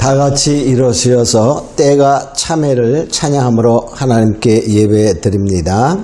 다 같이 일어서셔서 때가 참회를 찬양함으로 하나님께 예배 드립니다.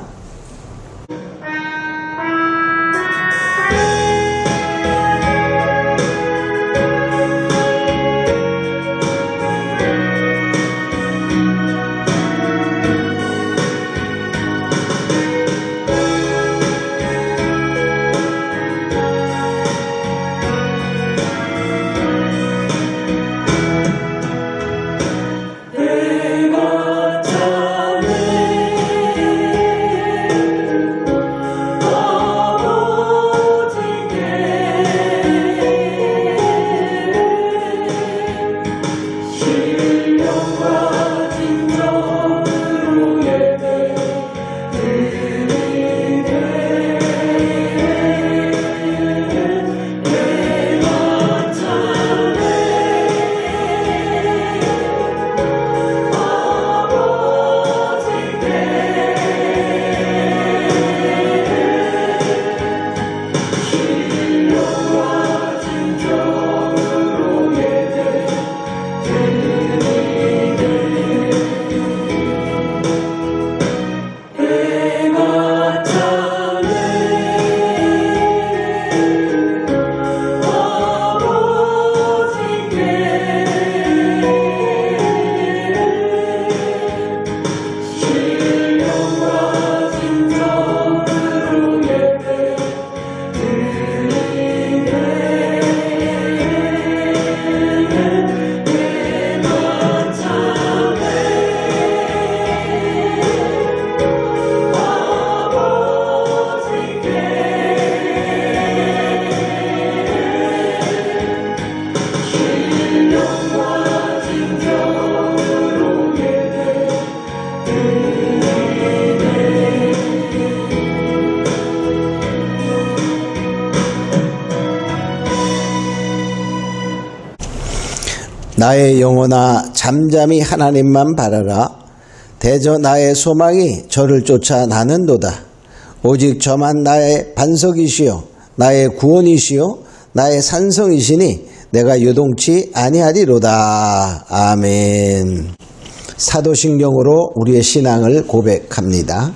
나의 영혼아 잠잠히 하나님만 바라라. 대저 나의 소망이 저를 쫓아 나는도다. 오직 저만 나의 반석이시요 나의 구원이시요 나의 산성이시니 내가 요동치 아니하리로다. 아멘. 사도신경으로 우리의 신앙을 고백합니다.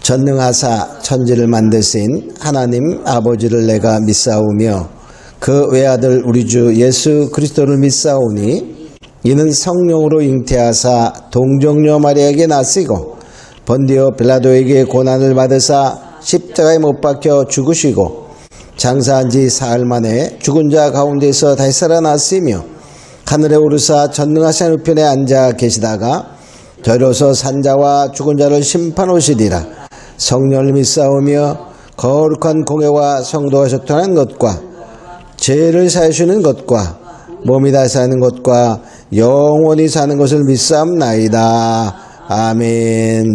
전능하사 천지를 만드신 하나님 아버지를 내가 믿사오며 그 외아들 우리 주 예수 그리스도를 믿사오니 이는 성령으로 잉태하사 동정녀 마리아에게 나시고 번디오 빌라도에게 고난을 받으사 십자가에 못 박혀 죽으시고 장사한 지 사흘 만에 죽은 자 가운데서 다시 살아났으며 하늘에 오르사 전능하신 우편에 앉아 계시다가 저로서 산자와 죽은 자를 심판하시리라. 성령을 믿사오며 거룩한 공회와 성도가 소통하는 것과 죄를 사하시는 것과 몸이 다시 사는 것과 영원히 사는 것을 믿사옵나이다. 아멘.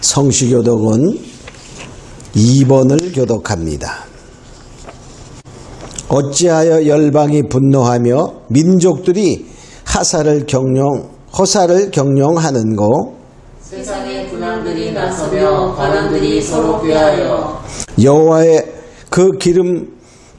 성시교독은 2번을 교독합니다. 어찌하여 열방이 분노하며 민족들이 허사를 경영하는고? 세상의 군왕들이 나서며 관원들이 서로 꾀하여 여호와의 그 기름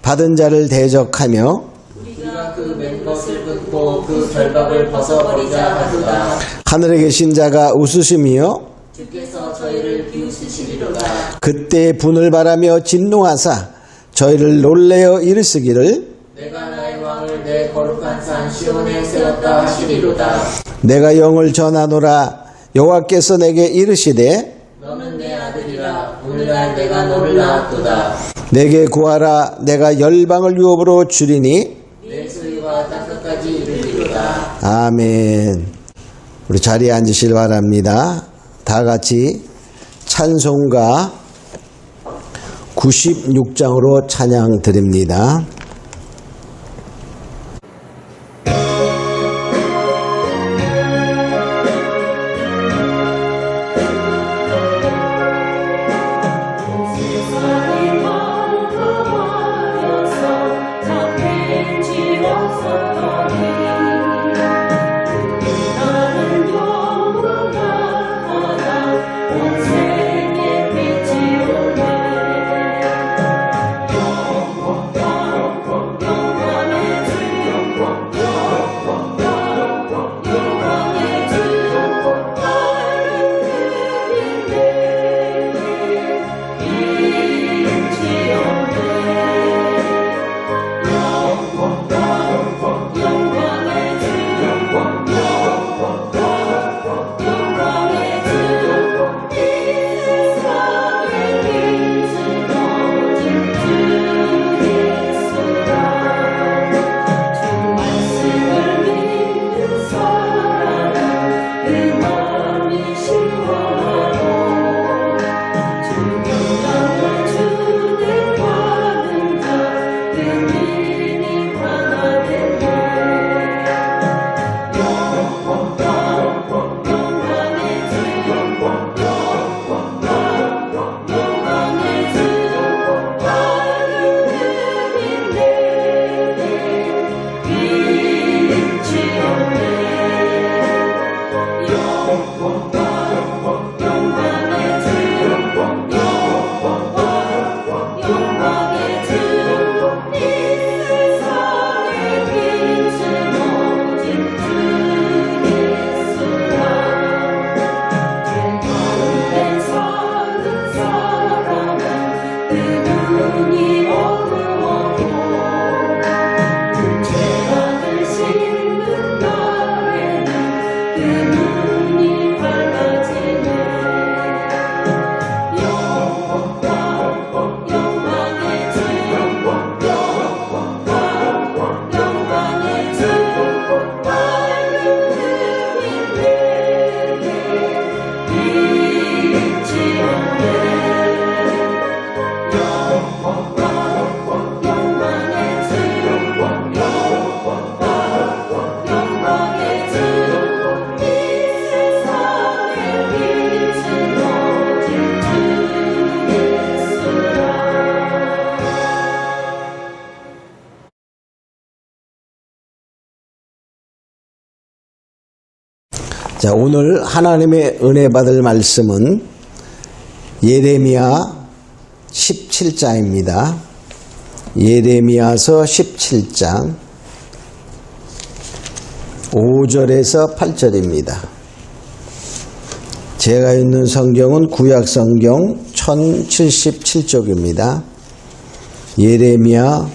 받은 자를 대적하며 우리가 그 맨 것을 끊고 그 결박을 벗어버리자 하도다. 하늘에 계신 자가 웃으시며 주께서 저희를 비웃으시리로다. 그때 분을 바라며 진노하사 저희를 놀래어 이르시기를 내가 나의 왕을 내 거룩한 산 시온에 세웠다 하시리로다. 내가 영을 전하노라. 여호와께서 내게 이르시되 너는 내 아들이라. 오늘날 내가 너를 낳았도다. 내게 구하라. 내가 열방을 유업으로 주리니 내 소유와 땅끝까지 이르리로다. 아멘. 우리 자리에 앉으시길 바랍니다. 다 같이 찬송가 96장으로 찬양 드립니다. 온 세계 빛이 오네 자, 오늘 하나님의 은혜 받을 말씀은 예레미야 17장입니다. 예레미야서 17장 5절에서 8절입니다. 제가 있는 성경은 구약성경 1077쪽입니다. 예레미야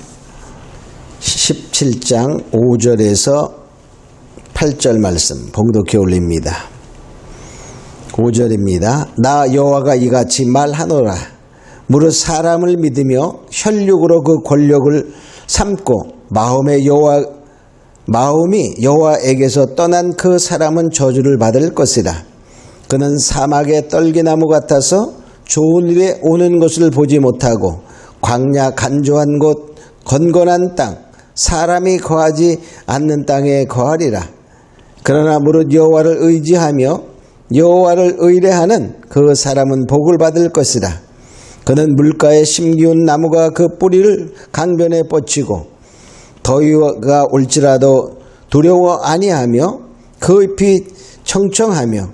17장 5절에서 8절 말씀 봉독해 올립니다. 5절입니다. 나 여호와가 이같이 말하노라. 무릇 사람을 믿으며 혈육으로 그 권력을 삼고 마음이 여호와에게서 떠난 그 사람은 저주를 받을 것이라. 그는 사막의 떨기나무 같아서 좋은 일에 오는 것을 보지 못하고 광야 간조한 곳 건건한 땅 사람이 거하지 않는 땅에 거하리라. 그러나 무릇 여호와를 의지하며 여호와를 의뢰하는 그 사람은 복을 받을 것이라. 그는 물가에 심기운 나무가 그 뿌리를 강변에 뻗치고 더위가 올지라도 두려워 아니하며 그 잎이 청청하며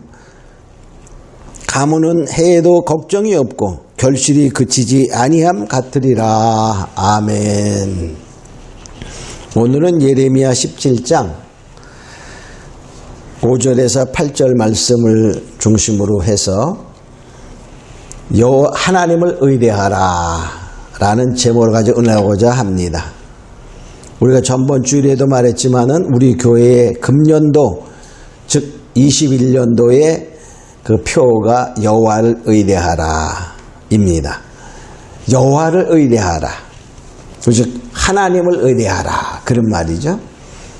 가무는 해에도 걱정이 없고 결실이 그치지 아니함 같으리라. 아멘. 오늘은 예레미야 17장 5절에서 8절 말씀을 중심으로 해서 하나님을 의뢰하라 라는 제목을 가지고 은혜하고자 합니다. 우리가 전번 주일에도 말했지만은 우리 교회의 금년도 즉 21년도의 그 표가 여호와를 의뢰하라 입니다. 여호와를 의뢰하라. 즉 하나님을 의뢰하라 그런 말이죠.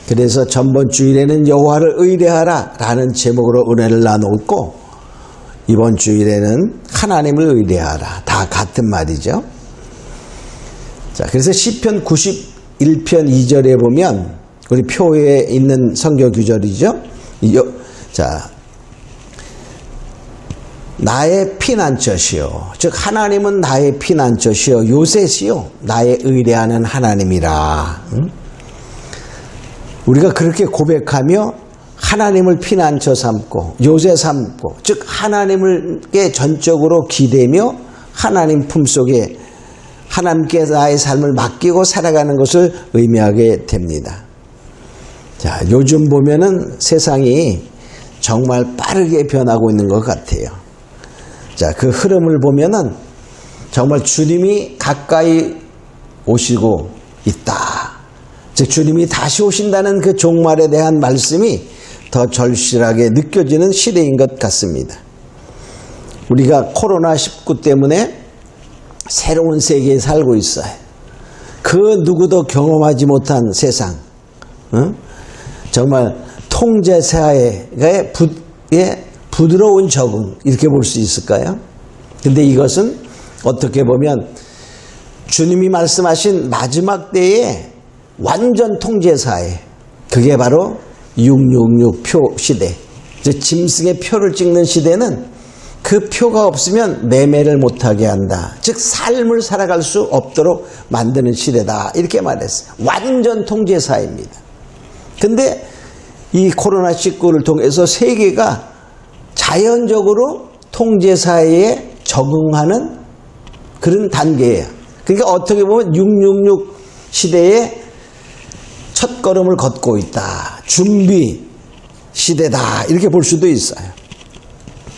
그래서 전번 주일에는 여호와를 의뢰하라 라는 제목으로 은혜를 나누었고 이번 주일에는 하나님을 의뢰하라. 다 같은 말이죠. 자, 그래서 시편 91편 2절에 보면 우리 표에 있는 성경 구절이죠. 자, 나의 피난처시요. 즉 하나님은 나의 피난처시요. 요새시요. 나의 의뢰하는 하나님이라. 우리가 그렇게 고백하며 하나님을 피난처 삼고 요새 삼고 즉 하나님께 전적으로 기대며 하나님 품속에 하나님께 나의 삶을 맡기고 살아가는 것을 의미하게 됩니다. 자, 요즘 보면은 세상이 정말 빠르게 변하고 있는 것 같아요. 자, 그 흐름을 보면은 정말 주님이 가까이 오시고 있다. 즉 주님이 다시 오신다는 그 종말에 대한 말씀이 더 절실하게 느껴지는 시대인 것 같습니다. 우리가 코로나19 때문에 새로운 세계에 살고 있어요. 그 누구도 경험하지 못한 세상. 정말 통제사회의 부드러운 적응 이렇게 볼 수 있을까요? 근데 이것은 어떻게 보면 주님이 말씀하신 마지막 때에 완전 통제사회, 그게 바로 666 표 시대, 즉 짐승의 표를 찍는 시대는 그 표가 없으면 매매를 못하게 한다. 즉 삶을 살아갈 수 없도록 만드는 시대다. 이렇게 말했어요. 완전 통제사회입니다. 근데 이 코로나19를 통해서 세계가 자연적으로 통제사회에 적응하는 그런 단계예요. 그러니까 어떻게 보면 666 시대에 첫 걸음을 걷고 있다. 준비 시대다. 이렇게 볼 수도 있어요.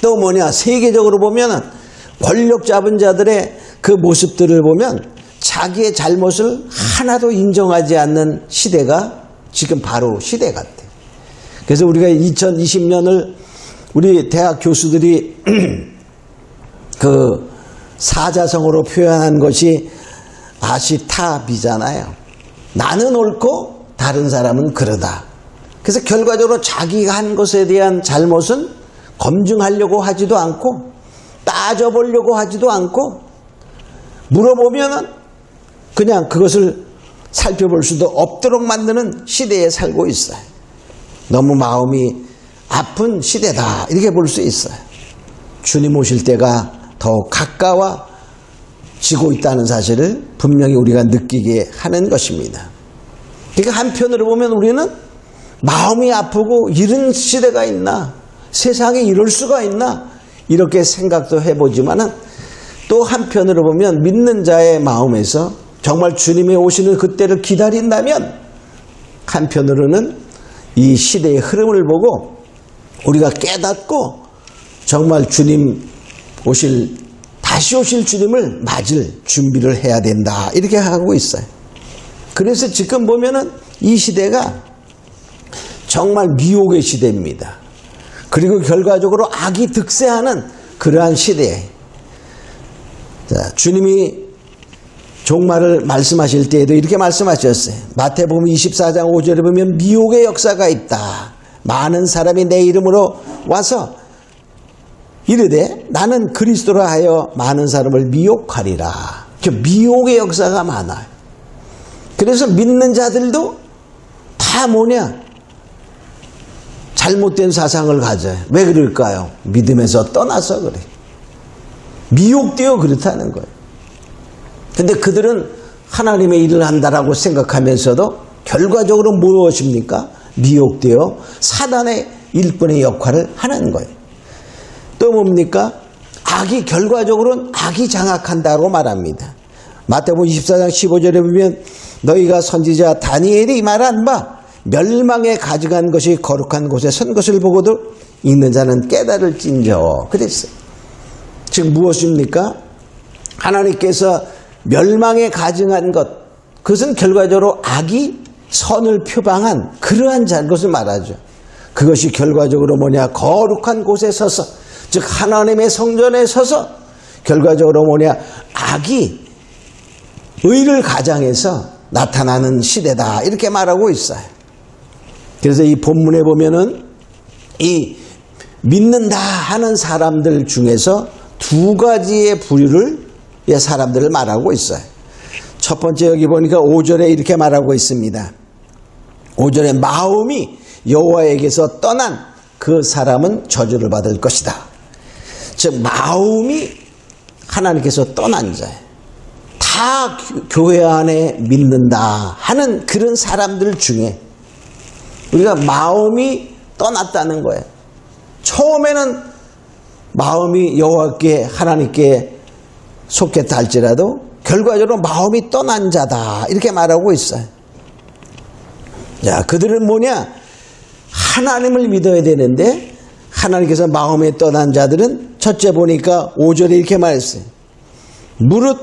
또 뭐냐, 세계적으로 보면 권력 잡은 자들의 그 모습들을 보면 자기의 잘못을 하나도 인정하지 않는 시대가 지금 바로 시대 같아요. 그래서 우리가 2020년을 우리 대학 교수들이 그 사자성어로 표현한 것이 아시타비잖아요. 나는 옳고 다른 사람은 그러다. 그래서 결과적으로 자기가 한 것에 대한 잘못은 검증하려고 하지도 않고 따져보려고 하지도 않고 물어보면은 그냥 그것을 살펴볼 수도 없도록 만드는 시대에 살고 있어요. 너무 마음이 아픈 시대다. 이렇게 볼 수 있어요. 주님 오실 때가 더 가까워지고 있다는 사실을 분명히 우리가 느끼게 하는 것입니다. 그러니까 한편으로 보면 우리는 마음이 아프고 이런 시대가 있나? 세상에 이럴 수가 있나? 이렇게 생각도 해보지만은 또 한편으로 보면 믿는 자의 마음에서 정말 주님이 오시는 그때를 기다린다면 한편으로는 이 시대의 흐름을 보고 우리가 깨닫고 정말 주님 다시 오실 주님을 맞을 준비를 해야 된다. 이렇게 하고 있어요. 그래서 지금 보면은 이 시대가 정말 미혹의 시대입니다. 그리고 결과적으로 악이 득세하는 그러한 시대에 자, 주님이 종말을 말씀하실 때에도 이렇게 말씀하셨어요. 마태복음 24장 5절에 보면 미혹의 역사가 있다. 많은 사람이 내 이름으로 와서 이르되 나는 그리스도라 하여 많은 사람을 미혹하리라. 미혹의 역사가 많아요. 그래서 믿는 자들도 다 뭐냐? 잘못된 사상을 가져요. 왜 그럴까요? 믿음에서 떠나서 그래. 미혹되어 그렇다는 거예요. 근데 그들은 하나님의 일을 한다라고 생각하면서도 결과적으로 무엇입니까? 미혹되어 사단의 일꾼의 역할을 하는 거예요. 또 뭡니까? 악이 결과적으로는 악이 장악한다고 말합니다. 마태복음 24장 15절에 보면 너희가 선지자 다니엘이 말한 바 멸망에 가져간 것이 거룩한 곳에 선 것을 보고도 읽는 자는 깨달을진저 그랬어요. 즉 무엇입니까? 하나님께서 멸망에 가증한 것, 그것은 결과적으로 악이 선을 표방한 그러한 것을 말하죠. 그것이 결과적으로 뭐냐? 거룩한 곳에 서서, 즉 하나님의 성전에 서서 결과적으로 뭐냐? 악이 의를 가장해서 나타나는 시대다. 이렇게 말하고 있어요. 그래서 이 본문에 보면은 이 믿는다 하는 사람들 중에서 두 가지의 부류를 사람들을 말하고 있어요. 첫 번째 여기 보니까 5절에 이렇게 말하고 있습니다. 5절에 마음이 여호와에게서 떠난 그 사람은 저주를 받을 것이다. 즉 마음이 하나님께서 떠난 자예요. 다 교회 안에 믿는다 하는 그런 사람들 중에 우리가 마음이 떠났다는 거예요. 처음에는 마음이 여호와께 하나님께 속했다 할지라도 결과적으로 마음이 떠난 자다 이렇게 말하고 있어요. 자, 그들은 뭐냐? 하나님을 믿어야 되는데 하나님께서 마음에 떠난 자들은 첫째 보니까 5절에 이렇게 말했어요. 무릇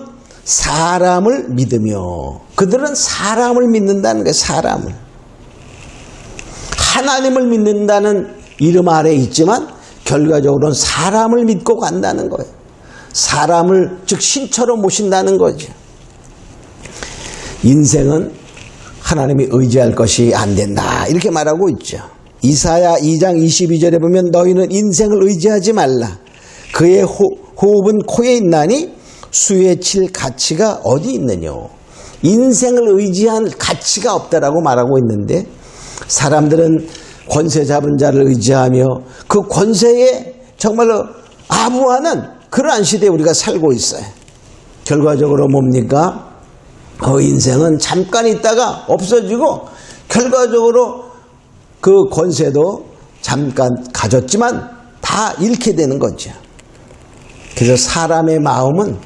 사람을 믿으며, 그들은 사람을 믿는다는 거예요. 사람을. 하나님을 믿는다는 이름 아래 있지만 결과적으로는 사람을 믿고 간다는 거예요. 사람을 즉 신처럼 모신다는 거죠. 인생은 하나님이 의지할 것이 안 된다 이렇게 말하고 있죠. 이사야 2장 22절에 보면 너희는 인생을 의지하지 말라. 그의 호흡은 코에 있나니 수에 칠 가치가 어디 있느냐. 인생을 의지한 가치가 없다라고 말하고 있는데 사람들은 권세 잡은 자를 의지하며 그 권세에 정말로 아부하는 그러한 시대에 우리가 살고 있어요. 결과적으로 뭡니까? 인생은 잠깐 있다가 없어지고 결과적으로 그 권세도 잠깐 가졌지만 다 다 잃게 되는 거죠. 그래서 사람의 마음은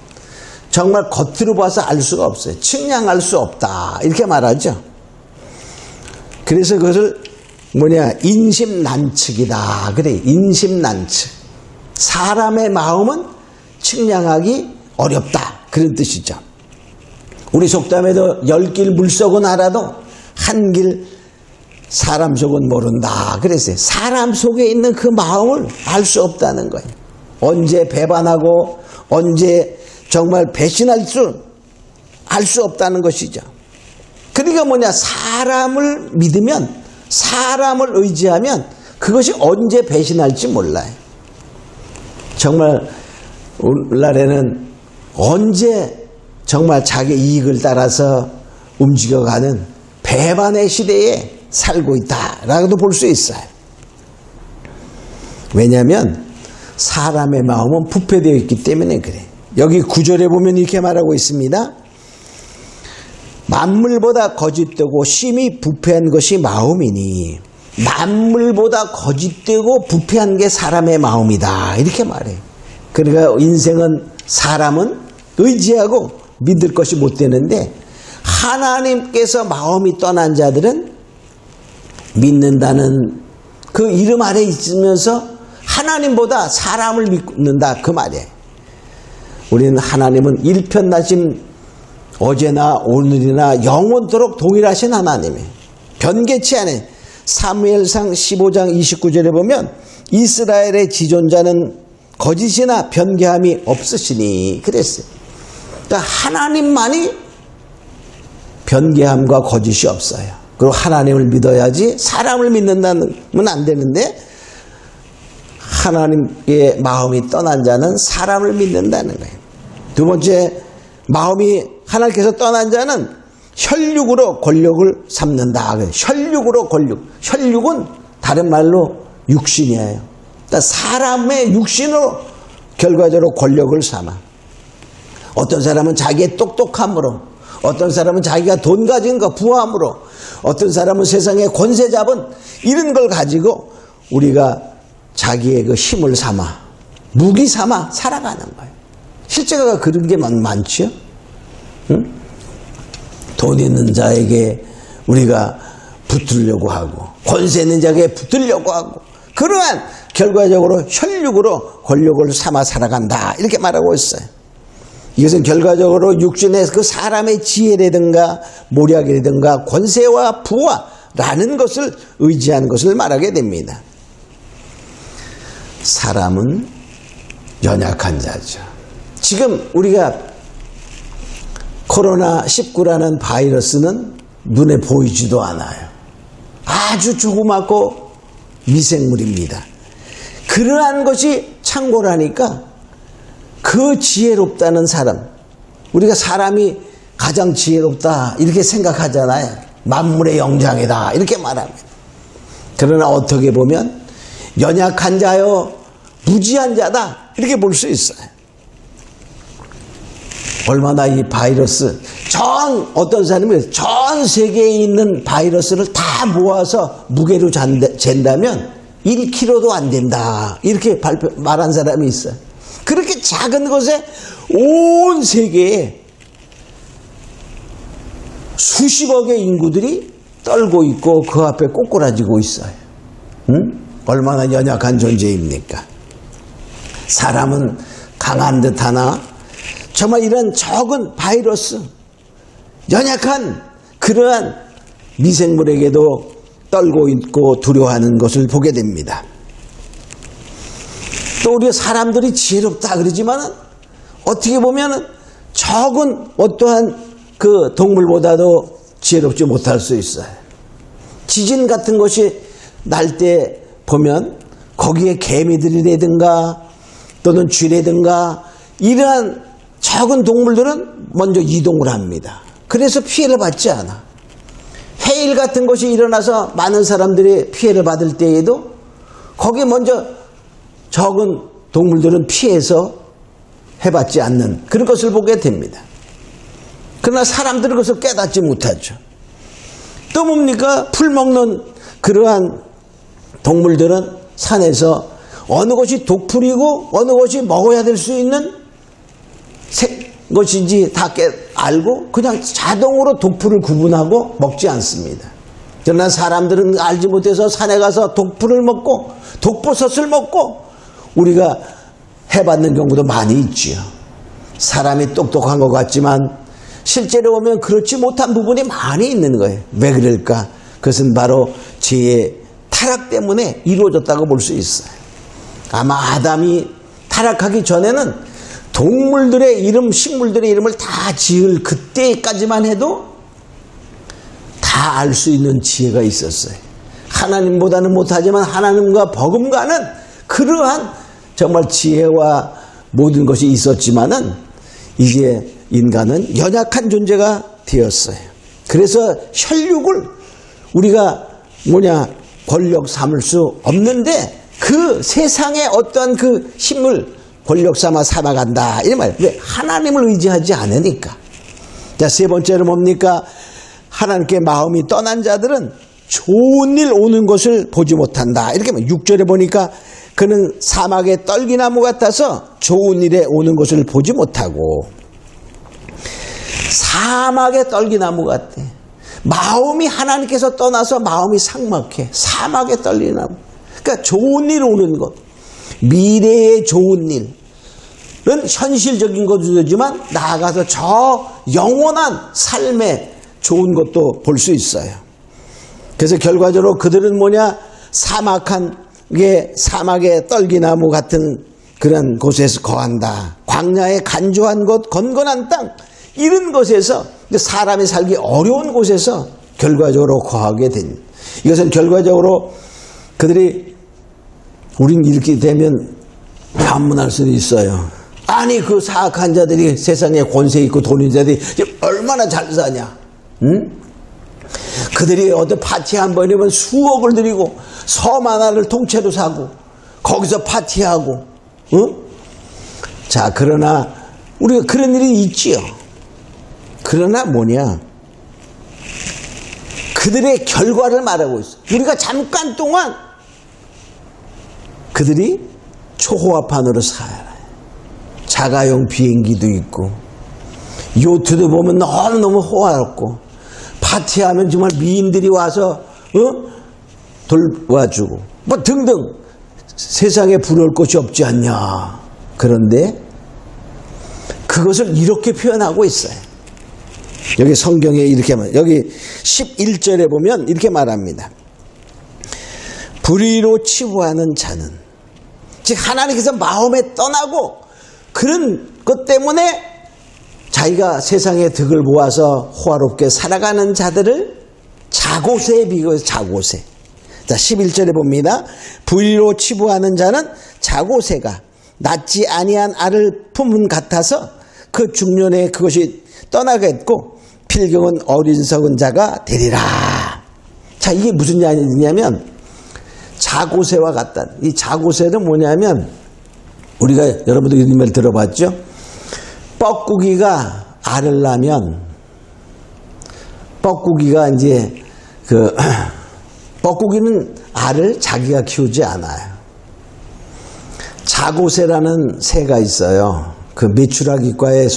정말 겉으로 봐서 알 수가 없어요. 측량할 수 없다 이렇게 말하죠. 그래서 그것을 인심난측이다 그래. 인심난측. 사람의 마음은 측량하기 어렵다 그런 뜻이죠. 우리 속담에도 10길 물속은 알아도 한 길 사람 속은 모른다 그랬어요. 사람 속에 있는 그 마음을 알 수 없다는 거예요. 언제 배반하고 언제 정말 배신할 줄 알 수 없다는 것이죠. 그러니까 사람을 믿으면, 사람을 의지하면 그것이 언제 배신할지 몰라요. 정말 오늘날에는 언제 정말 자기 이익을 따라서 움직여가는 배반의 시대에 살고 있다라고도 볼 수 있어요. 왜냐하면 사람의 마음은 부패되어 있기 때문에 그래. 여기 9절에 보면 이렇게 말하고 있습니다. 만물보다 거짓되고 심히 부패한 것이 마음이니, 만물보다 거짓되고 부패한 게 사람의 마음이다 이렇게 말해. 그러니까 인생은, 사람은 의지하고 믿을 것이 못 되는데, 하나님께서 마음이 떠난 자들은 믿는다는 그 이름 아래 있으면서 하나님보다 사람을 믿는다 그 말이에요. 우리는 하나님은 일편단심 어제나 오늘이나 영원토록 동일하신 하나님이에요. 변개치 않아요. 사무엘상 15장 29절에 보면 이스라엘의 지존자는 거짓이나 변개함이 없으시니 그랬어요. 그러니까 하나님만이 변개함과 거짓이 없어요. 그리고 하나님을 믿어야지 사람을 믿는다면 안 되는데, 하나님의 마음이 떠난 자는 사람을 믿는다는 거예요. 두 번째, 마음이 하나님께서 떠난 자는 혈육으로 권력을 삼는다. 혈육으로 권력. 혈육은 다른 말로 육신이에요. 그러니까 사람의 육신으로 결과적으로 권력을 삼아. 어떤 사람은 자기의 똑똑함으로, 어떤 사람은 자기가 돈 가진 거 부함으로, 어떤 사람은 세상에 권세 잡은 이런 걸 가지고 우리가 자기의 그 힘을 삼아, 무기 삼아 살아가는 거예요. 실제가 그런 게 많죠. 응? 돈 있는 자에게 우리가 붙으려고 하고, 권세 있는 자에게 붙으려고 하고, 그러한 결과적으로 혈육으로 권력을 삼아 살아간다 이렇게 말하고 있어요. 이것은 결과적으로 육신의 그 사람의 지혜라든가 모략이라든가 권세와 부와라는 것을 의지하는 것을 말하게 됩니다. 사람은 연약한 자죠. 지금 우리가 코로나19라는 바이러스는 눈에 보이지도 않아요. 아주 조그맣고 미생물입니다. 그러한 것이 창고라니까 그 지혜롭다는 사람, 우리가 사람이 가장 지혜롭다 이렇게 생각하잖아요. 만물의 영장이다 이렇게 말합니다. 그러나 어떻게 보면 연약한 자요, 무지한 자다 이렇게 볼 수 있어요. 얼마나 이 바이러스, 어떤 사람이 전 세계에 있는 바이러스를 다 모아서 무게로 잰다면 1kg도 안 된다 이렇게 말한 사람이 있어요. 그렇게 작은 것에 온 세계에 수십억의 인구들이 떨고 있고 그 앞에 꼬꾸라지고 있어요. 응? 얼마나 연약한 존재입니까? 사람은 강한 듯하나 정말 이런 적은 바이러스, 연약한 그러한 미생물에게도 떨고 있고 두려워하는 것을 보게 됩니다. 또 우리 사람들이 지혜롭다 그러지만 어떻게 보면 적은 어떠한 그 동물보다도 지혜롭지 못할 수 있어요. 지진 같은 것이 날 때 보면 거기에 개미들이라든가 또는 쥐라든가 이러한 적은 동물들은 먼저 이동을 합니다. 그래서 피해를 받지 않아. 해일 같은 것이 일어나서 많은 사람들이 피해를 받을 때에도 거기에 먼저 적은 동물들은 피해서 해받지 않는 그런 것을 보게 됩니다. 그러나 사람들은 그것을 깨닫지 못하죠. 또 뭡니까? 풀 먹는 그러한 동물들은 산에서 어느 것이 독풀이고 어느 것이 먹어야 될 수 있는 것인지 다 알고 그냥 자동으로 독풀을 구분하고 먹지 않습니다. 그러나 사람들은 알지 못해서 산에 가서 독풀을 먹고 독버섯을 먹고 우리가 해봤는 경우도 많이 있지요. 사람이 똑똑한 것 같지만 실제로 보면 그렇지 못한 부분이 많이 있는 거예요. 왜 그럴까? 그것은 바로 죄의 타락 때문에 이루어졌다고 볼 수 있어요. 아마 아담이 타락하기 전에는 동물들의 이름, 식물들의 이름을 다 지을 그때까지만 해도 다 알 수 있는 지혜가 있었어요. 하나님보다는 못하지만 하나님과 버금가는 그러한 정말 지혜와 모든 것이 있었지만은 이제 인간은 연약한 존재가 되었어요. 그래서 혈육을 우리가 권력 삼을 수 없는데 그 세상의 어떤 그 힘을 권력 삼아 살아간다. 이 말. 왜? 하나님을 의지하지 않으니까. 자, 세 번째로 뭡니까? 하나님께 마음이 떠난 자들은 좋은 일 오는 것을 보지 못한다. 이렇게 6절에 보니까 그는 사막의 떨기나무 같아서 좋은 일에 오는 것을 보지 못하고 사막의 떨기나무 같아. 마음이 하나님께서 떠나서 마음이 삭막해. 사막의 떨기나무. 그러니까 좋은 일 오는 것. 미래의 좋은 일은 현실적인 것도 되지만 나아가서 저 영원한 삶의 좋은 것도 볼 수 있어요. 그래서 결과적으로 그들은 사막의 떨기나무 같은 그런 곳에서 거한다. 광야의 간조한 곳, 건건한 땅 이런 곳에서 사람이 살기 어려운 곳에서 결과적으로 거하게 된. 이것은 결과적으로 그들이 우린 이렇게 되면 반문할 수도 있어요. 아니 그 사악한 자들이 세상에 권세 있고 돈 있는 자들이 얼마나 잘 사냐. 응? 그들이 어디 파티 한 번이면 수억을 들이고 섬 하나를 통째로 사고 거기서 파티하고 응? 자 그러나 우리가 그런 일이 있지요. 그러나 그들의 결과를 말하고 있어. 우리가 잠깐 동안 그들이 초호화판으로 살아요. 자가용 비행기도 있고 요트도 보면 너무너무 호화롭고 파티하면 정말 미인들이 와서 돌봐주고 등등 세상에 부러울 것이 없지 않냐. 그런데 그것을 이렇게 표현하고 있어요. 여기 성경에 이렇게 여기 11절에 보면 이렇게 말합니다. 불의로 치부하는 자는 즉 하나님께서 마음에 떠나고 그런 것 때문에 자기가 세상의 득을 모아서 호화롭게 살아가는 자들을 자고새에 비교해서 자고새. 자 11절에 봅니다. 불의로 치부하는 자는 자고새가 낳지 아니한 알을 품은 같아서 그 중년에 그것이 떠나겠고 필경은 어리석은 자가 되리라. 자 이게 무슨 얘기냐면 자고새와 같다. 이 자고새는 뭐냐면 우리가 여러분들 이런 말 들어봤죠? 뻐꾸기가 알을 낳으면 뻐꾸기가 이제 뻐꾸기는 알을 자기가 키우지 않아요. 자고새라는 새가 있어요. 그 메추라기과의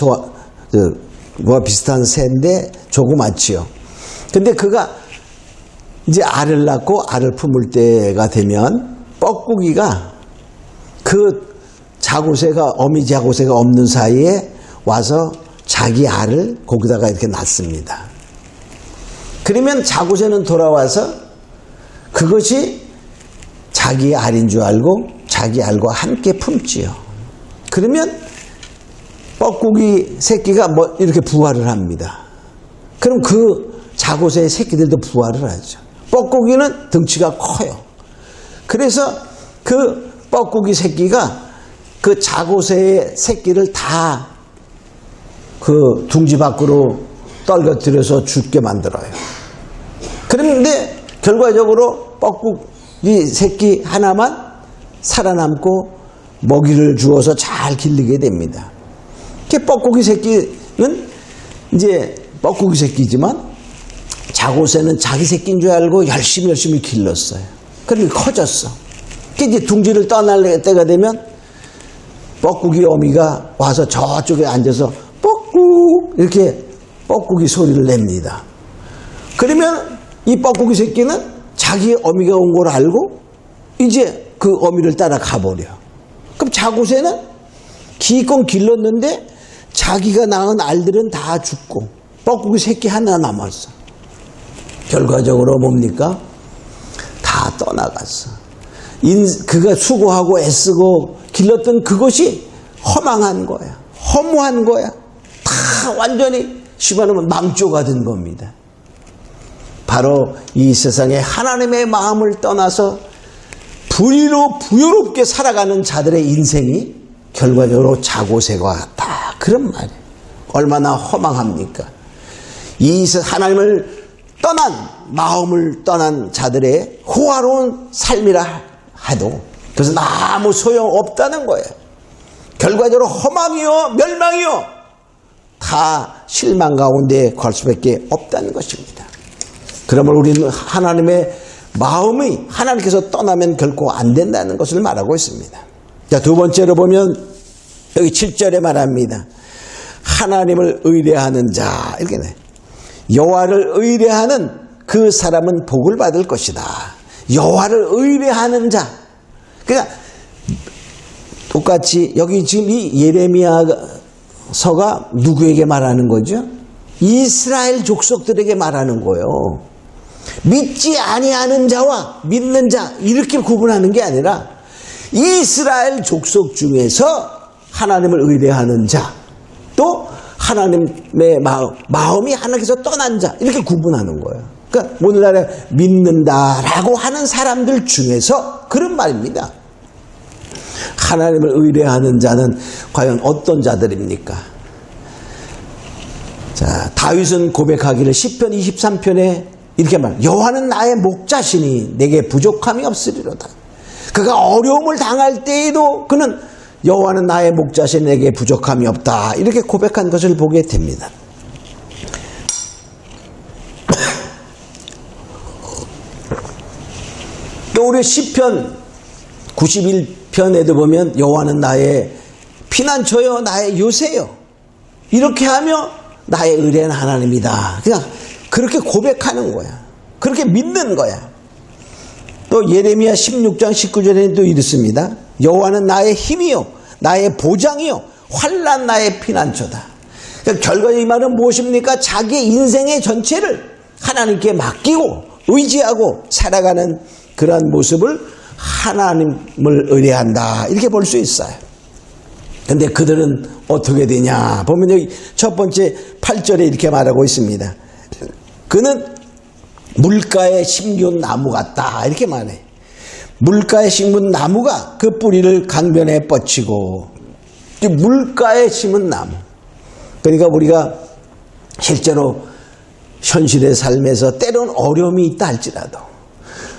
뭐 비슷한 새인데 조그맣지요. 근데 그가 이제 알을 낳고 알을 품을 때가 되면 뻐꾸기가 그 자고새가 어미 자고새가 없는 사이에 와서 자기 알을 거기다가 이렇게 낳습니다. 그러면 자고새는 돌아와서 그것이 자기 알인 줄 알고 자기 알과 함께 품지요. 그러면 뻐꾸기 새끼가 이렇게 부화를 합니다. 그럼 그 자고새의 새끼들도 부화를 하죠. 뻐꾸기는 덩치가 커요. 그래서 그 뻐꾸기 새끼가 그 자고새의 새끼를 다 그 둥지 밖으로 떨궈뜨려서 죽게 만들어요. 그런데 결과적으로 뻐꾸기 새끼 하나만 살아남고 먹이를 주어서 잘 길르게 됩니다. 뻐꾸기 새끼는 이제 뻐꾸기 새끼지만 자고새는 자기 새끼인 줄 알고 열심히 길렀어요. 그러니 커졌어. 이제 둥지를 떠날 때가 되면 뻐꾸기 어미가 와서 저쪽에 앉아서 뻐꾹 이렇게 뻐꾸기 소리를 냅니다. 그러면 이 뻐꾸기 새끼는 자기 어미가 온 걸 알고 이제 그 어미를 따라 가버려. 그럼 자구새는 기껏 길렀는데 자기가 낳은 알들은 다 죽고 뻐꾸기 새끼 하나 남았어. 결과적으로 뭡니까? 다 떠나갔어. 그가 수고하고 애쓰고 길렀던 그것이 허망한 거야. 허무한 거야. 다 완전히 심하면 망조가 된 겁니다. 바로 이 세상에 하나님의 마음을 떠나서 불의로 부요롭게 살아가는 자들의 인생이 결과적으로 자고새와 같다. 그런 말이에요. 얼마나 허망합니까? 이 하나님을 떠난 마음을 떠난 자들의 호화로운 삶이라 해도 그래서 아무 소용없다는 거예요. 결과적으로 허망이요 멸망이요 다 실망 가운데 갈 수밖에 없다는 것입니다. 그러면 우리는 하나님의 마음이 하나님께서 떠나면 결코 안 된다는 것을 말하고 있습니다. 자, 두 번째로 보면 여기 7절에 말합니다. 하나님을 의뢰하는 자 이렇게 돼. 여호와를 의뢰하는 그 사람은 복을 받을 것이다. 여호와를 의뢰하는 자. 그러니까 똑같이 여기 지금 이 예레미야서가 누구에게 말하는 거죠? 이스라엘 족속들에게 말하는 거예요. 믿지 아니하는 자와 믿는 자 이렇게 구분하는 게 아니라 이스라엘 족속 중에서 하나님을 의뢰하는 자 또 하나님의 마음이 하나님께서 떠난 자 이렇게 구분하는 거예요. 그러니까 오늘날에 믿는다라고 하는 사람들 중에서 그런 말입니다. 하나님을 의뢰하는 자는 과연 어떤 자들입니까? 자, 다윗은 고백하기를 시편 23편에 이렇게 말 여호와는 나의 목자시니 내게 부족함이 없으리로다. 그가 어려움을 당할 때에도 그는 여호와는 나의 목자시니 내게 부족함이 없다. 이렇게 고백한 것을 보게 됩니다. 또 우리 시편 91편에도 보면 여호와는 나의 피난처요 나의 요새요 이렇게 하며 나의 의뢰는 하나님이다. 그냥 그렇게 고백하는 거야. 그렇게 믿는 거야. 또 예레미야 16장 19절에는 또 이렇습니다. 여호와는 나의 힘이요 나의 보장이요 환난 나의 피난처다. 그러니까 결과적으로 이 말은 무엇입니까? 자기의 인생의 전체를 하나님께 맡기고 의지하고 살아가는 그러한 모습을 하나님을 의뢰한다. 이렇게 볼 수 있어요. 그런데 그들은 어떻게 되냐 보면 여기 첫 번째 8절에 이렇게 말하고 있습니다. 그는 물가에 심기운 나무 같다. 이렇게 말해. 물가에 심은 나무가 그 뿌리를 강변에 뻗치고 물가에 심은 나무. 그러니까 우리가 실제로 현실의 삶에서 때론 어려움이 있다 할지라도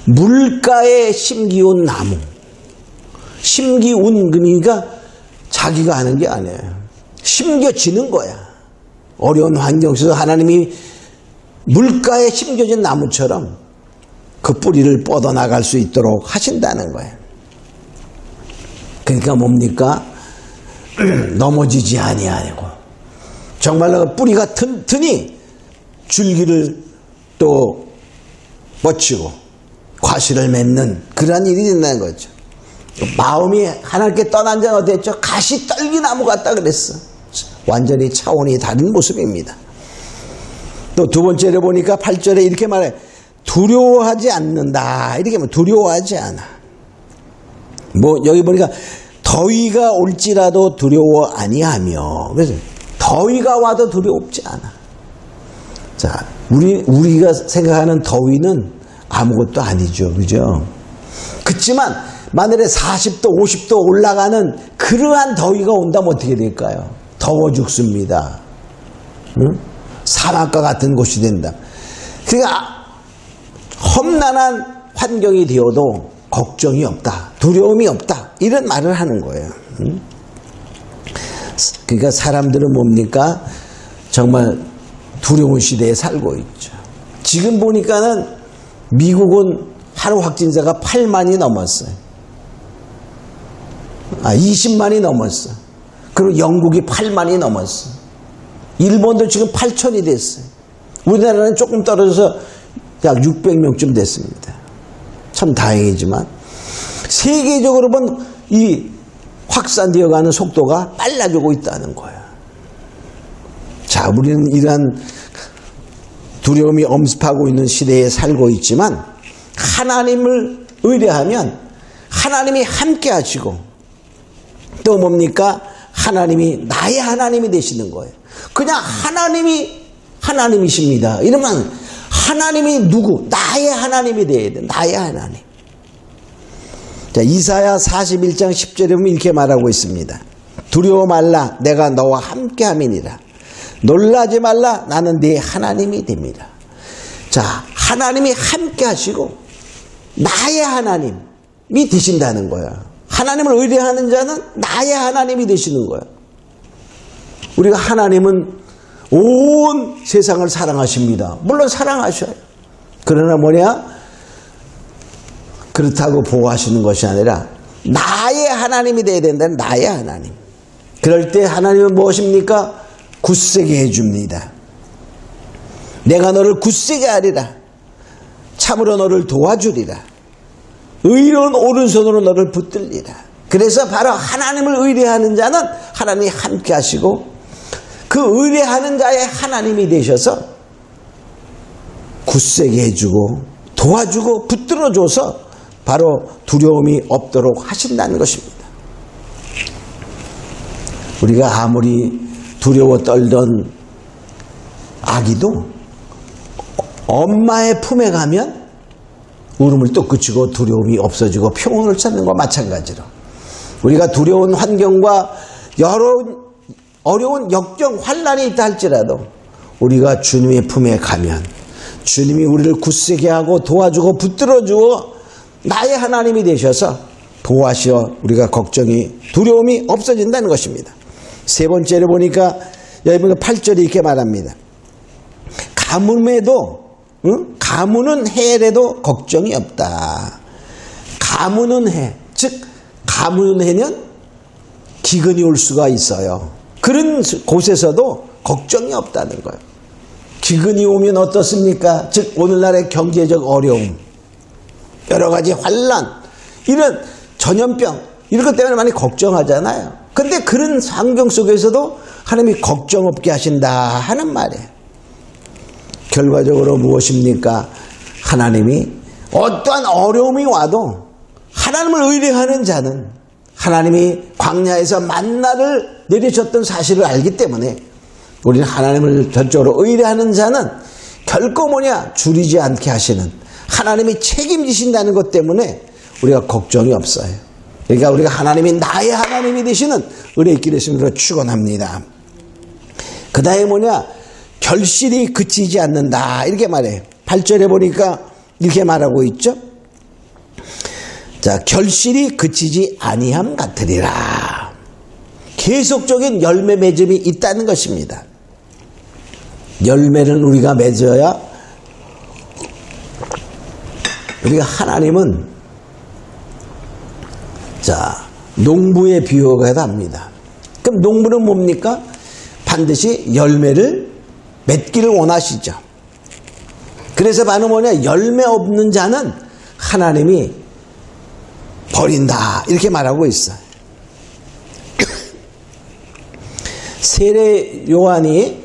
물가에 심기운 나무. 심기운 그러니까 자기가 하는 게 아니에요. 심겨지는 거야. 어려운 환경 속에서 하나님이 물가에 심겨진 나무처럼 그 뿌리를 뻗어나갈 수 있도록 하신다는 거예요. 그러니까 뭡니까? 넘어지지 아니하고 정말로 뿌리가 튼튼히 줄기를 또 뻗치고 과실을 맺는 그러한 일이 된다는 거죠. 마음이 하나님께 떠난 자는 어땠죠? 가시 떨기나무 같다 그랬어. 완전히 차원이 다른 모습입니다. 또 두 번째로 보니까 8절에 이렇게 말해. 두려워하지 않는다. 이렇게 하면 두려워하지 않아. 뭐 여기 보니까 더위가 올지라도 두려워 아니하며. 그래서 더위가 와도 두렵지 않아. 자, 우리가 생각하는 더위는 아무것도 아니죠. 그죠? 그렇지만 만일에 40도, 50도 올라가는 그러한 더위가 온다면 어떻게 될까요? 더워 죽습니다. 응? 사막과 같은 곳이 된다. 그러니까 험난한 환경이 되어도 걱정이 없다. 두려움이 없다. 이런 말을 하는 거예요. 응? 그러니까 사람들은 뭡니까? 정말 두려운 시대에 살고 있죠. 지금 보니까는 미국은 하루 확진자가 8만이 넘었어요. 20만이 넘었어. 그리고 영국이 8만이 넘었어. 일본도 지금 8천이 됐어요. 우리나라는 조금 떨어져서 약 600명쯤 됐습니다. 참 다행이지만 세계적으로 보면 이 확산되어 가는 속도가 빨라지고 있다는 거예요. 자, 우리는 이러한 두려움이 엄습하고 있는 시대에 살고 있지만 하나님을 의뢰하면 하나님이 함께 하시고 또 뭡니까? 하나님이 나의 하나님이 되시는 거예요. 그냥 하나님이 하나님이십니다. 이러면 하나님이 누구? 나의 하나님이 돼야 돼. 나의 하나님. 자, 이사야 41장 10절에 보면 이렇게 말하고 있습니다. 두려워 말라. 내가 너와 함께 함이니라. 놀라지 말라. 나는 네 하나님이 됩니다. 자, 하나님이 함께 하시고 나의 하나님이 되신다는 거야. 하나님을 의뢰하는 자는 나의 하나님이 되시는 거야. 우리가 하나님은 온 세상을 사랑하십니다. 물론 사랑하셔요. 그러나 뭐냐? 그렇다고 보호하시는 것이 아니라 나의 하나님이 되어야 된다는 나의 하나님. 그럴 때 하나님은 무엇입니까? 굳세게 해줍니다. 내가 너를 굳세게 하리라. 참으로 너를 도와주리라. 의로운 오른손으로 너를 붙들리라. 그래서 바로 하나님을 의뢰하는 자는 하나님이 함께 하시고 그 의뢰하는 자의 하나님이 되셔서 굳세게 해주고 도와주고 붙들어줘서 바로 두려움이 없도록 하신다는 것입니다. 우리가 아무리 두려워 떨던 아기도 엄마의 품에 가면 울음을 또 그치고 두려움이 없어지고 평온을 찾는 것과 마찬가지로 우리가 두려운 환경과 여러 어려운 역경 환난이 있다 할지라도 우리가 주님의 품에 가면 주님이 우리를 굳세게 하고 도와주고 붙들어주어 나의 하나님이 되셔서 보호하시어 우리가 걱정이 두려움이 없어진다는 것입니다. 세 번째로 보니까 여기 보니까 8절에 이렇게 말합니다. 가뭄에도 가뭄은 해에도 걱정이 없다. 가뭄은 해, 즉 가뭄은 해는 기근이 올 수가 있어요. 그런 곳에서도 걱정이 없다는 거예요. 기근이 오면 어떻습니까? 즉 오늘날의 경제적 어려움, 여러 가지 환난, 이런 전염병 이런 것 때문에 많이 걱정하잖아요. 근데 그런 환경 속에서도 하나님이 걱정 없게 하신다 하는 말이에요. 결과적으로 무엇입니까? 하나님이 어떠한 어려움이 와도 하나님을 의뢰하는 자는 하나님이 광야에서 만나를 내리셨던 사실을 알기 때문에 우리는 하나님을 전적으로 의뢰하는 자는 결코 뭐냐? 줄이지 않게 하시는 하나님이 책임지신다는 것 때문에 우리가 걱정이 없어요. 그러니까 우리가 하나님이 나의 하나님이 되시는 은혜의 길에 있음으로 축원합니다. 그 다음에 뭐냐? 결실이 그치지 않는다 이렇게 말해요. 8절에 보니까 이렇게 말하고 있죠. 자, 결실이 그치지 아니함 같으리라. 계속적인 열매 맺음이 있다는 것입니다. 열매를 우리가 맺어야 우리가 하나님은 자 농부의 비유가 합니다. 그럼 농부는 뭡니까? 반드시 열매를 맺기를 원하시죠. 그래서 바로 뭐냐? 열매 없는 자는 하나님이 버린다 이렇게 말하고 있어요. 세례 요한이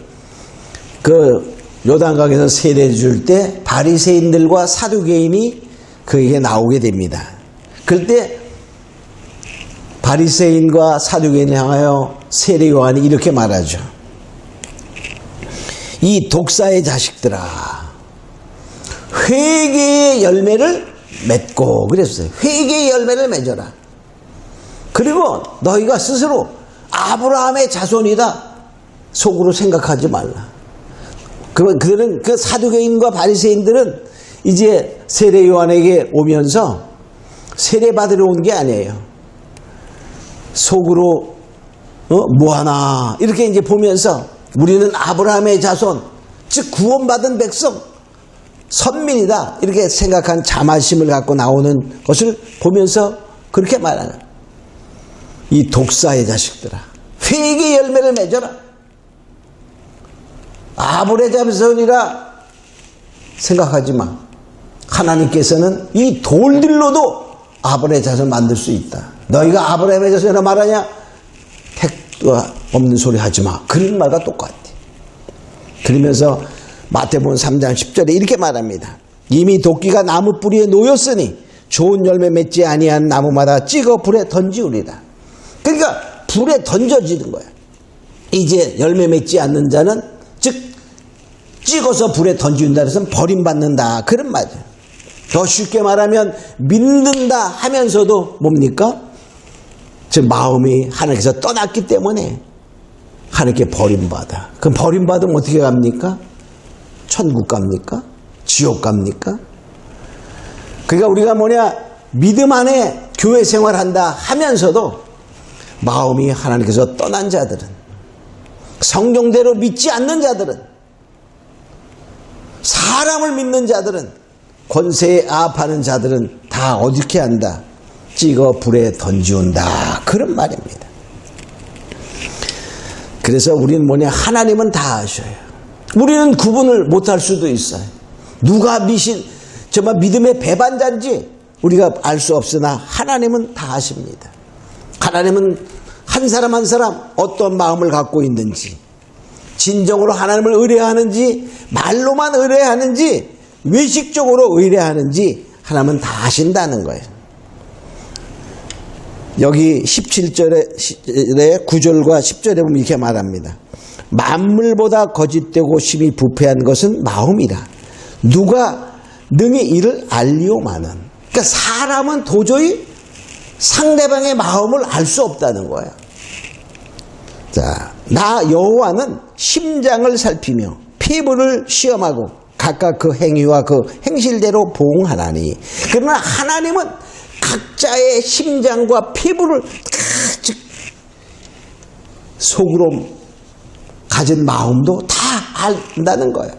그 요단강에서 세례 줄 때 바리새인들과 사두개인이 그에게 나오게 됩니다. 그럴 때 바리새인과 사두개인을 향하여 세례 요한이 이렇게 말하죠. 이 독사의 자식들아, 회개의 열매를 맺고 그랬어요. 회개의 열매를 맺어라. 그리고 너희가 스스로 아브라함의 자손이다 속으로 생각하지 말라. 그들은 그 사두개인과 바리새인들은 이제 세례 요한에게 오면서 세례 받으러 온 게 아니에요. 속으로 뭐하나 이렇게 이제 보면서 우리는 아브라함의 자손, 즉 구원받은 백성, 선민이다 이렇게 생각한 자만심을 갖고 나오는 것을 보면서 그렇게 말하는. 이 독사의 자식들아, 회개의 열매를 맺어라. 아브라함의 자손이라 생각하지 마. 하나님께서는 이 돌들로도 아브라함의 자손을 만들 수 있다. 너희가 아브라함의 자손이라 말하냐? 택도 없는 소리 하지 마. 그런 말과 똑같아. 그러면서 마태복음 3장 10절에 이렇게 말합니다. 이미 도끼가 나무 뿌리에 놓였으니 좋은 열매 맺지 아니한 나무마다 찍어 불에 던지우리라. 그러니까 불에 던져지는 거야. 이제 열매 맺지 않는 자는 즉 찍어서 불에 던지운다 해서 버림받는다, 그런 말이에요. 더 쉽게 말하면 믿는다 하면서도 뭡니까? 즉 마음이 하나님께서 떠났기 때문에 하나님께 버림받아. 그럼 버림받으면 어떻게 갑니까? 천국 갑니까? 지옥 갑니까? 그러니까 우리가 뭐냐, 믿음 안에 교회 생활한다 하면서도 마음이 하나님께서 떠난 자들은, 성경대로 믿지 않는 자들은, 사람을 믿는 자들은, 권세에 아합하는 자들은 다 어떻게 한다? 찍어 불에 던지온다, 그런 말입니다. 그래서 우리는 뭐냐, 하나님은 다 아셔요. 우리는 구분을 못할 수도 있어요. 누가 정말 믿음의 배반자인지 우리가 알 수 없으나 하나님은 다 아십니다. 하나님은 한 사람 한 사람 어떤 마음을 갖고 있는지, 진정으로 하나님을 의뢰하는지, 말로만 의뢰하는지, 외식적으로 의뢰하는지 하나님은 다 아신다는 거예요. 여기 17절에 9절과 10절에 보면 이렇게 말합니다. 만물보다 거짓되고 심히 부패한 것은 마음이라. 누가 능히 이를 알리오마는. 그러니까 사람은 도저히 상대방의 마음을 알 수 없다는 거예요. 자, 나 여호와는 심장을 살피며 피부를 시험하고 각각 그 행위와 그 행실대로 보응하나니. 그러나 하나님은 각자의 심장과 피부를 속으로 가진 마음도 다 안다는 거예요.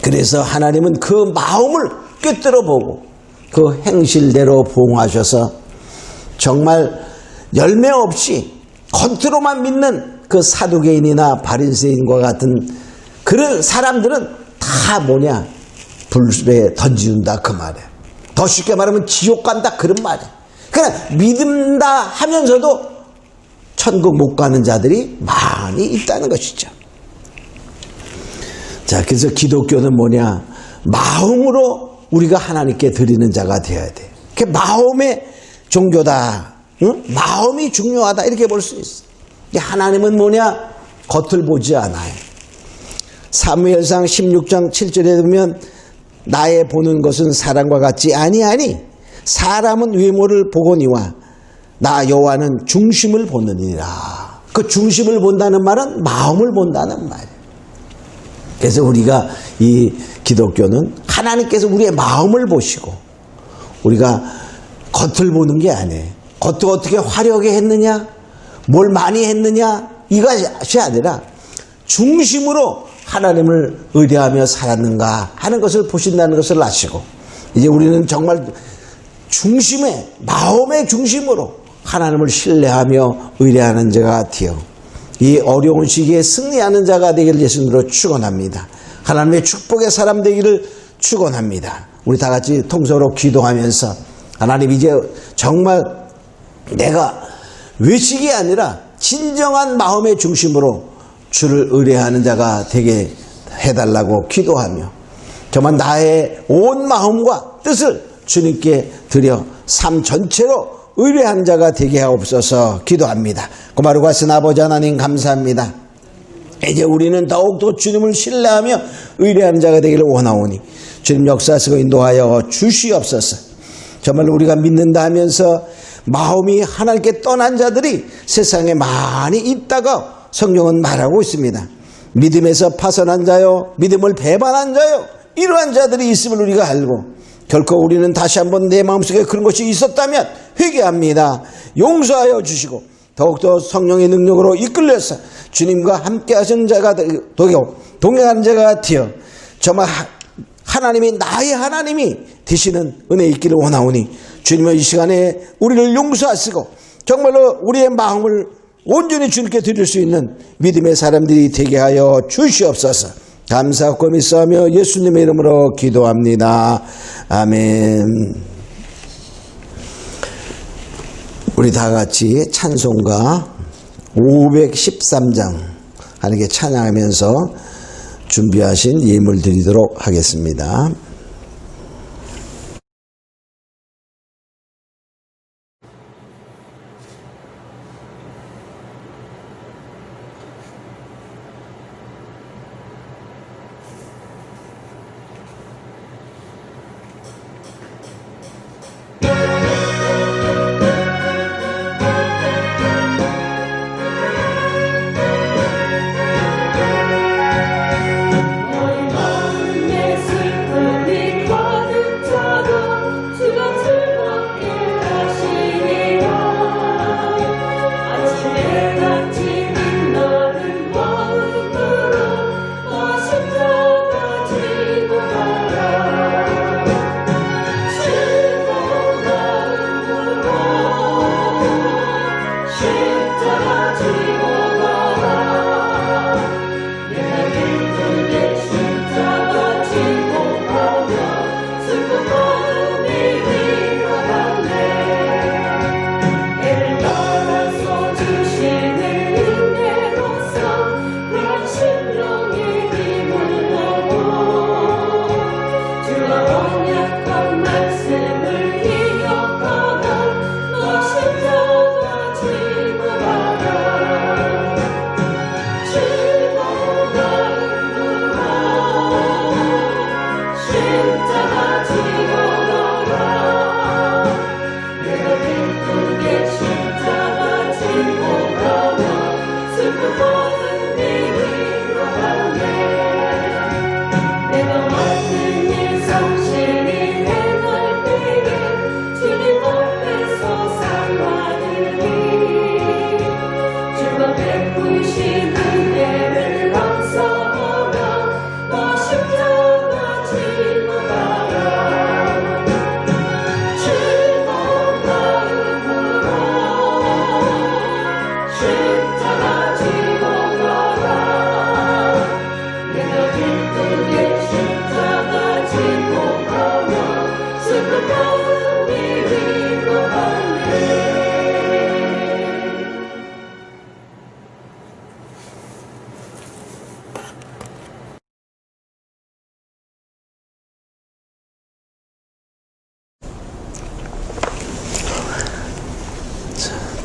그래서 하나님은 그 마음을 꿰뚫어 보고 그 행실대로 보응하셔서 정말 열매 없이 겉으로만 믿는 그 사두개인이나 바리새인과 같은 그런 사람들은 다 뭐냐, 불에 던지운다, 그 말이에요. 더 쉽게 말하면 지옥 간다, 그런 말이에요. 그냥 믿는다 하면서도 천국 못 가는 자들이 많이 있다는 것이죠. 자, 그래서 기독교는 뭐냐, 마음으로 우리가 하나님께 드리는 자가 되어야 돼. 그게 마음의 종교다. 응? 마음이 중요하다, 이렇게 볼 수 있어. 하나님은 뭐냐, 겉을 보지 않아요. 사무엘상 16장 7절에 보면 나의 보는 것은 사람과 같지 아니하니 사람은 외모를 보거니와 나 여호와는 중심을 보느니라. 그 중심을 본다는 말은 마음을 본다는 말이에요. 그래서 우리가 이 기독교는 하나님께서 우리의 마음을 보시고 우리가 겉을 보는 게 아니에요. 겉을 어떻게 화려하게 했느냐, 뭘 많이 했느냐, 이것이 아니라 중심으로 하나님을 의뢰하며 살았는가 하는 것을 보신다는 것을 아시고, 이제 우리는 정말 중심에, 마음의 중심으로 하나님을 신뢰하며 의뢰하는 자가 되어 이 어려운 시기에 승리하는 자가 되기를 예수님으로 축원합니다. 하나님의 축복의 사람 되기를 축원합니다. 우리 다 같이 통성으로 기도하면서, 하나님, 이제 정말 내가 외식이 아니라 진정한 마음의 중심으로 주를 의뢰하는 자가 되게 해달라고 기도하며, 정말 나의 온 마음과 뜻을 주님께 드려 삶 전체로 의뢰한 자가 되게 하옵소서 기도합니다. 고마르고 하신 아버지 하나님, 감사합니다. 이제 우리는 더욱더 주님을 신뢰하며 의뢰하는 자가 되기를 원하오니 주님 역사하시고 인도하여 주시옵소서. 정말 우리가 믿는다 하면서 마음이 하나님께 떠난 자들이 세상에 많이 있다고 성경은 말하고 있습니다. 믿음에서 파선한 자요, 믿음을 배반한 자요, 이러한 자들이 있음을 우리가 알고, 결코 우리는 다시 한번 내 마음속에 그런 것이 있었다면 회개합니다. 용서하여 주시고 더욱더 성령의 능력으로 이끌려서 주님과 함께 하시는 자가 되고 동행하는 자가 되어 정말 하나님이 나의 하나님이 되시는 은혜 있기를 원하오니 주님은 이 시간에 우리를 용서하시고 정말로 우리의 마음을 온전히 주님께 드릴 수 있는 믿음의 사람들이 되게 하여 주시옵소서. 감사하고 믿사오며 예수님의 이름으로 기도합니다. 아멘. 우리 다 같이 찬송가 513장 하나님께 찬양하면서 준비하신 예물 드리도록 하겠습니다.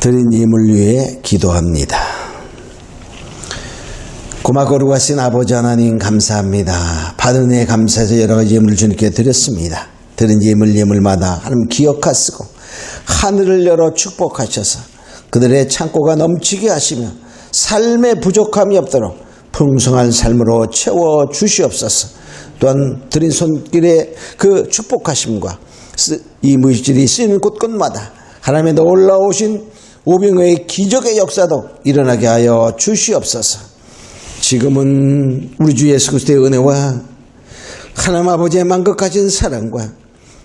드린 예물 위해 기도합니다. 고마거룩하신 아버지 하나님 감사합니다. 받은 애 감사해서 여러 가지 예물을 주님께 드렸습니다. 드린 예물마다 하나님 기억하시고 하늘을 열어 축복하셔서 그들의 창고가 넘치게 하시며 삶에 부족함이 없도록 풍성한 삶으로 채워 주시옵소서. 또한 드린 손길의 그 축복하심과 이 물질이 쓰이는 곳곳마다 하나님의 놀라우신 오병의 기적의 역사도 일어나게 하여 주시옵소서. 지금은 우리 주 예수 그리스도의 은혜와 하나님 아버지의 만극하신 사랑과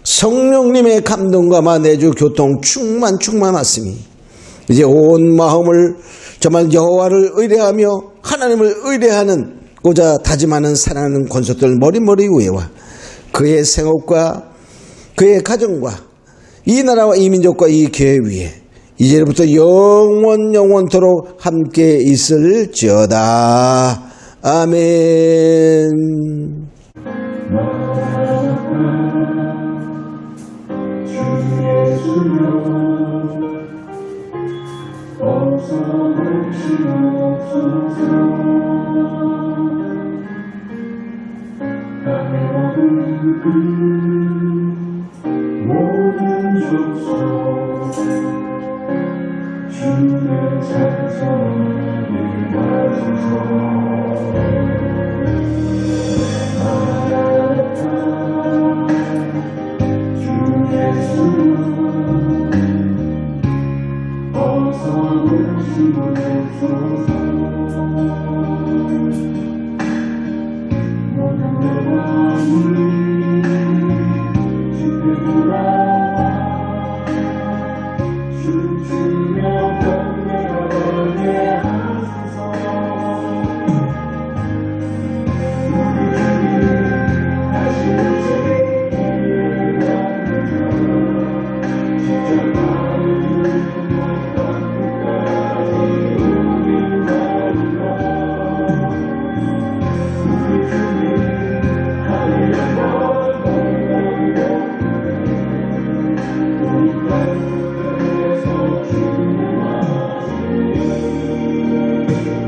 성령님의 감동과 내주 교통 충만하시니 이제 온 마음을 정말 여호와를 의뢰하며 하나님을 의뢰하는 고자 다짐하는 사랑하는 권속들 머리머리 위에와 그의 생업과 그의 가정과 이 나라와 이 민족과 이 교회 위에 이제부터 영원토록 함께 있을지어다. 아멘. 주님의 Hallelujah.